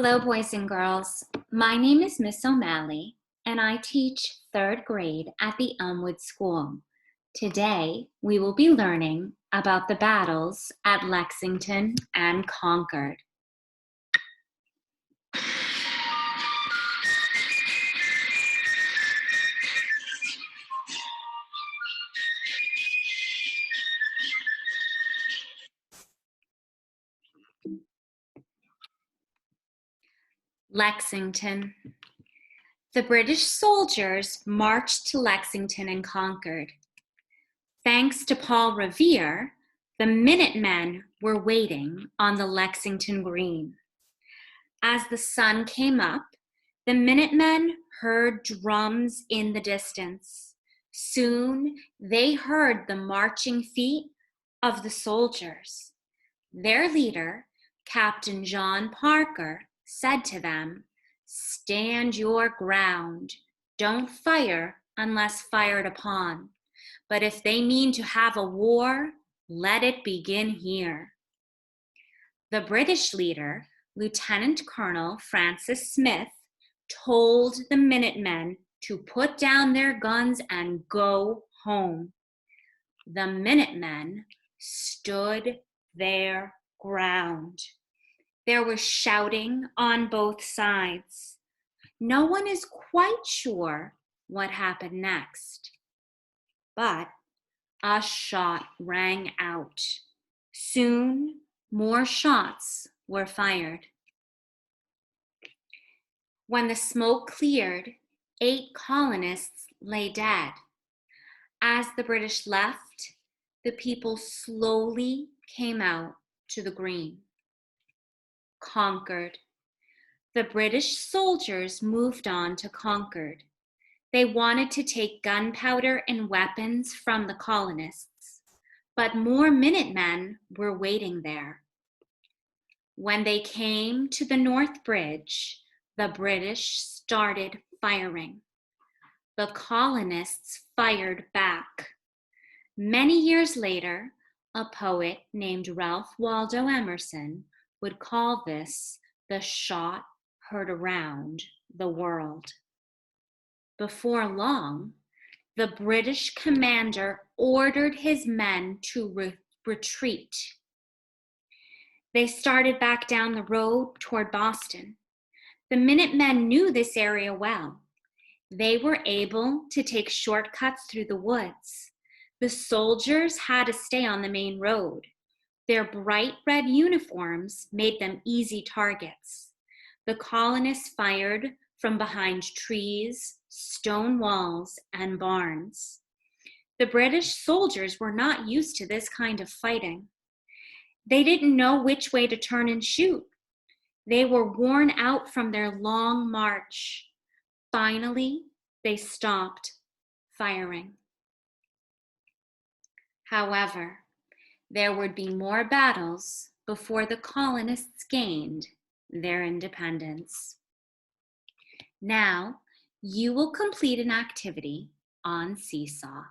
Hello, boys and girls. My name is Miss O'Malley, and I teach third grade at the Elmwood School. Today, we will be learning about the battles at Lexington and Concord. Lexington. The British soldiers marched to Lexington and Concord. Thanks to Paul Revere, the Minutemen were waiting on the Lexington Green. As the sun came up, the Minutemen heard drums in the distance. Soon they heard the marching feet of the soldiers. Their leader, Captain John Parker, said to them, "Stand your ground. Don't fire unless fired upon. But if they mean to have a war, let it begin here." The British leader, Lieutenant Colonel Francis Smith, told the Minutemen to put down their guns and go home. The Minutemen stood their ground. There was shouting on both sides. No one is quite sure what happened next. But a shot rang out. Soon, more shots were fired. When the smoke cleared, 8 colonists lay dead. As the British left, the people slowly came out to the green. Concord. The British soldiers moved on to Concord. They wanted to take gunpowder and weapons from the colonists, but more Minutemen were waiting there. When they came to the North Bridge, the British started firing. The colonists fired back. Many years later, a poet named Ralph Waldo Emerson would call this the shot heard around the world. Before long, the British commander ordered his men to retreat. They started back down the road toward Boston. The Minutemen knew this area well. They were able to take shortcuts through the woods. The soldiers had to stay on the main road. Their bright red uniforms made them easy targets. The colonists fired from behind trees, stone walls, and barns. The British soldiers were not used to this kind of fighting. They didn't know which way to turn and shoot. They were worn out from their long march. Finally, they stopped firing. However, there would be more battles before the colonists gained their independence. Now, you will complete an activity on Seesaw.